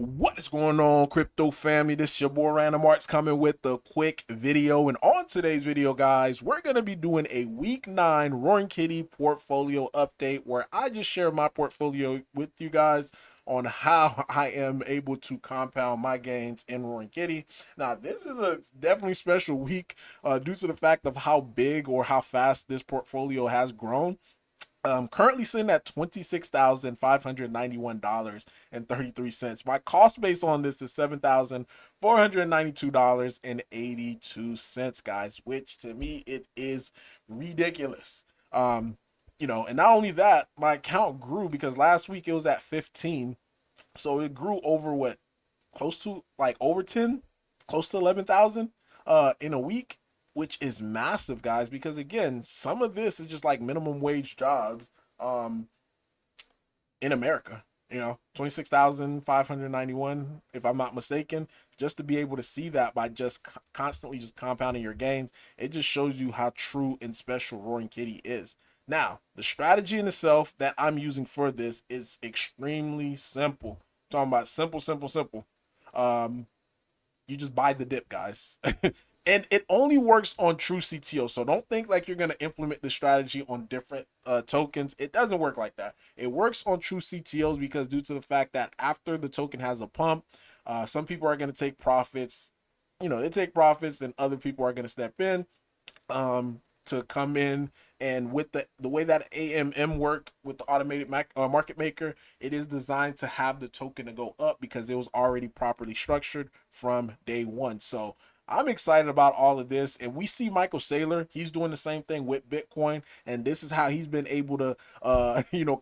What is going on, crypto family? This is your boy Random Arts coming with a quick video. And on today's video, guys, we're going to be doing a week 9 Roaring Kitty portfolio update where I just share my portfolio with you guys on how I am able to compound my gains in Roaring Kitty. Now, this is a definitely special week due to the fact of how big or how fast this portfolio has grown. Currently sitting at $26,591.33. My cost base on this is $7,492.82, guys, which to me it is ridiculous. And not only that, my account grew because last week it was at 15, so it grew over what, close to like over 10, close to 11,000 in a week, which is massive, guys, because again, some of this is just like minimum wage jobs um in America. 26,591, if I'm not mistaken, just to be able to see that by just constantly just compounding your gains, it just shows you how true and special Roaring Kitty is. Now, the strategy in itself that I'm using for this is extremely simple. I'm talking about simple. Um, you just buy the dip, guys. And it only works on true CTO. So don't think like you're going to implement the strategy on different tokens. It doesn't work like that. It works on true CTOs because due to the fact that after the token has a pump, some people are going to take profits. They take profits and other people are going to step in to come in. And with the way that AMM work with the automated market maker, it is designed to have the token to go up because it was already properly structured from day one. So I'm excited about all of this. And we see Michael Saylor, he's doing the same thing with Bitcoin. And this is how he's been able to,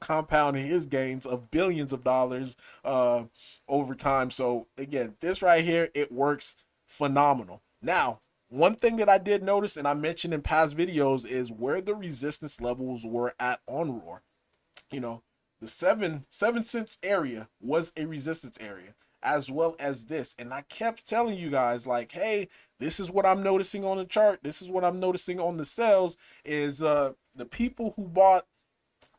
compound his gains of billions of dollars over time. So again, this right here, it works phenomenal. Now, one thing that I did notice, and I mentioned in past videos, is where the resistance levels were at on Roar. The 7 cents area was a resistance area, as well as this. And I kept telling you guys, like, hey, this is what I'm noticing on the chart. This is what I'm noticing on the sales is the people who bought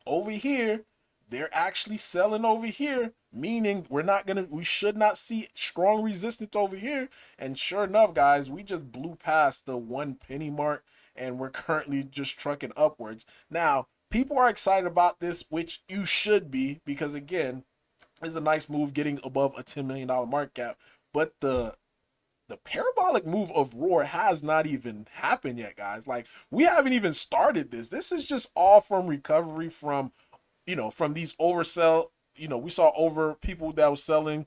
over here, they're actually selling over here, meaning we should not see strong resistance over here. And sure enough, guys, we just blew past the 1 penny mark and we're currently just trucking upwards. Now, people are excited about this, which you should be, because again, it's a nice move getting above a $10 million market cap. But the parabolic move of Roar has not even happened yet, guys. Like, we haven't even started this. This is just all from recovery from, from these oversell. We saw over people that was selling,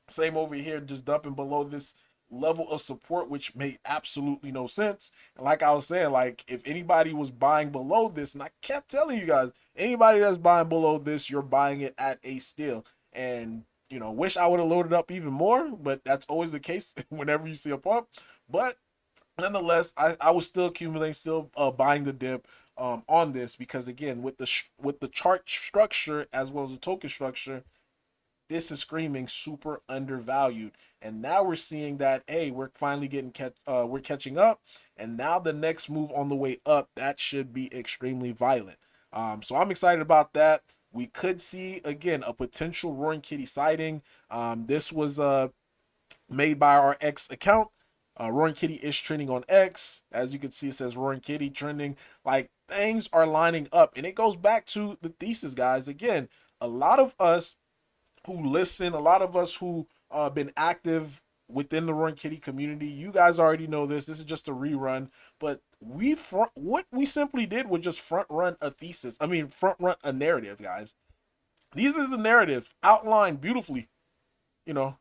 same over here, just dumping below this level of support, which made absolutely no sense. And like I was saying, like, if anybody was buying below this, and I kept telling you guys, anybody that's buying below this, you're buying it at a steal. And wish I would have loaded up even more, but that's always the case whenever you see a pump. But nonetheless, I was still accumulating, still buying the dip on this, because again, with the chart structure as well as the token structure, this is screaming super undervalued. And now we're seeing that, hey, we're finally we're catching up, and now the next move on the way up, that should be extremely violent. So I'm excited about that. We could see again a potential Roaring Kitty sighting. This was made by our X account. Roaring Kitty is trending on X. As you can see, it says Roaring Kitty trending. Like, things are lining up. And it goes back to the thesis, guys. Again, a lot of us who listen, a lot of us who been active within the Roaring Kitty community, you guys already know this. This is just a rerun. But what we simply did was just front run a thesis. I mean, front run a narrative, guys. This is a narrative outlined beautifully. You know,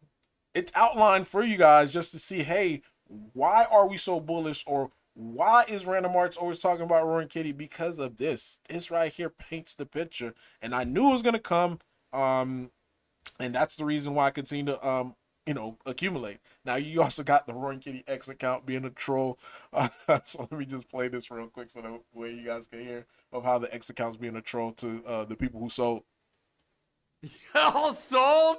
it's outlined for you guys just to see, hey, why are we so bullish, or why is Random Arts always talking about Roaring Kitty? Because of this. This right here paints the picture. And I knew it was gonna come. And that's the reason why I continue to accumulate. Now, you also got the Roaring Kitty X account being a troll. So let me just play this real quick so that way you guys can hear of how the X account's being a troll to the people who sold. All sold?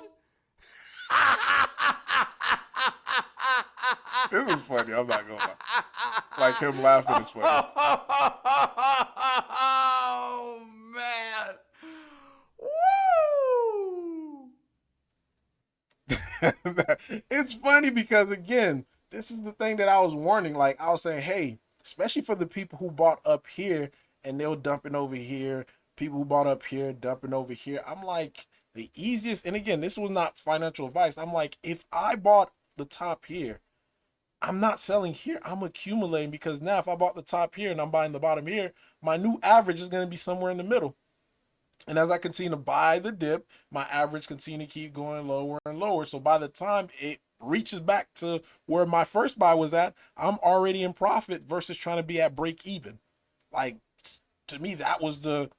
This is funny. I'm not gonna lie. Like, him laughing is funny. Oh man! Woo! It's funny because again, this is the thing that I was warning. Like I was saying, hey, especially for the people who bought up here and they were dumping over here, people who bought up here dumping over here. I'm like the easiest, and again, this was not financial advice. I'm like, if I bought the top here, I'm not selling here. I'm accumulating because now if I bought the top here and I'm buying the bottom here, my new average is going to be somewhere in the middle. And as I continue to buy the dip, my average continue to keep going lower and lower. So by the time it reaches back to where my first buy was at, I'm already in profit versus trying to be at break even. Like to me, that was the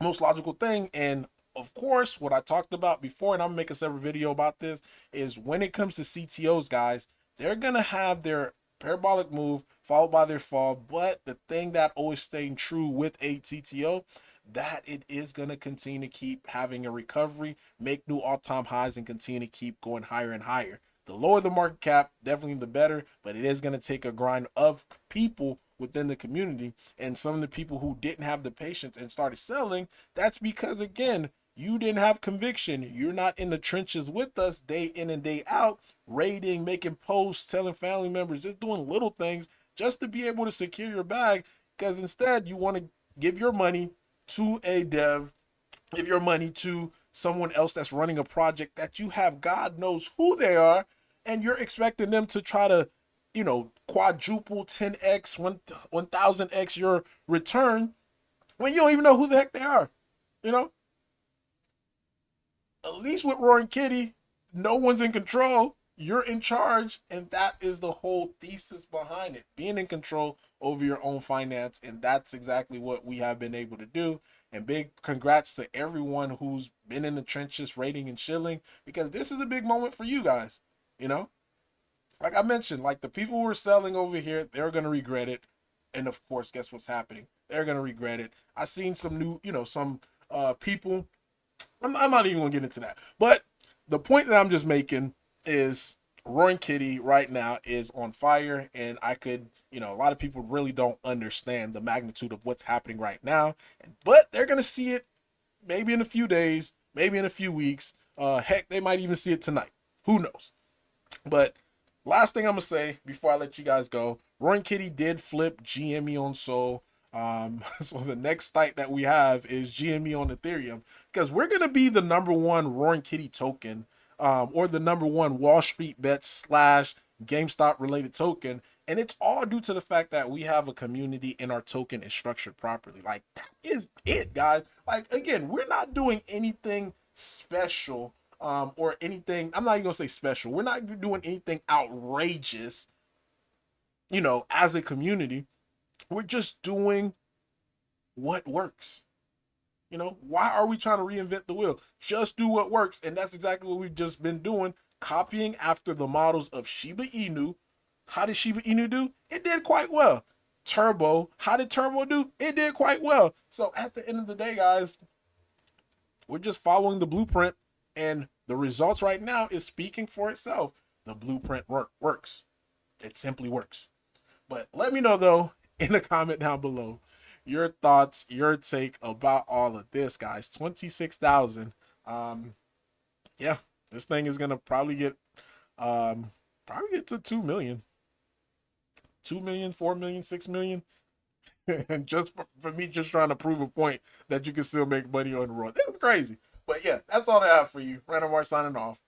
most logical thing. And of course, what I talked about before, and I'm making several video about this, is when it comes to CTOs, guys, they're gonna have their parabolic move followed by their fall. But the thing that always staying true with a CTO, that it is going to continue to keep having a recovery, make new all-time highs, and continue to keep going higher and higher. The lower the market cap, definitely the better, but it is going to take a grind of people within the community. And some of the people who didn't have the patience and started selling, that's because, again, you didn't have conviction. You're not in the trenches with us day in and day out, raiding, making posts, telling family members, just doing little things just to be able to secure your bag. Because instead, you want to give your money to a dev, give your money to someone else that's running a project that you have God knows who they are, and you're expecting them to try to, quadruple 10x, 1000x your return when you don't even know who the heck they are. You know, at least with Roaring Kitty, no one's in control. You're in charge, and that is the whole thesis behind it, being in control over your own finance. And that's exactly what we have been able to do. And big congrats to everyone who's been in the trenches rating and chilling, because this is a big moment for you guys. You know, like I mentioned, like the people who are selling over here, they're going to regret it. And of course, guess what's happening? They're going to regret it. I seen some new, some people. I'm not even going to get into that. But the point that I'm just making is Roaring Kitty right now is on fire. And I could, a lot of people really don't understand the magnitude of what's happening right now. But they're going to see it maybe in a few days, maybe in a few weeks. Heck, they might even see it tonight. Who knows? But last thing I'm gonna say before I let you guys go, Roaring Kitty did flip GME on Sol. So the next site that we have is GME on Ethereum, because we're gonna be the number one Roaring Kitty token, or the number one Wall Street bet slash GameStop related token. And it's all due to the fact that we have a community and our token is structured properly. Like that is it, guys. Like again, we're not doing anything special, or anything. I'm not even gonna say special. We're not doing anything outrageous, as a community. We're just doing what works. Why are we trying to reinvent the wheel? Just do what works. And that's exactly what we've just been doing, copying after the models of Shiba Inu. How did Shiba Inu do? It did quite well. Turbo, how did Turbo do? It did quite well. So at the end of the day, guys, we're just following the blueprint, and the results right now is speaking for itself. The blueprint works. It simply works. But let me know though in a comment down below your thoughts, your take about all of this, guys. 26,000. Yeah, this thing is gonna probably get to 2 million. 2 million, 4 million, 6 million. And just for me just trying to prove a point that you can still make money on the road. That's crazy. But yeah, that's all I have for you. Random Mart signing off.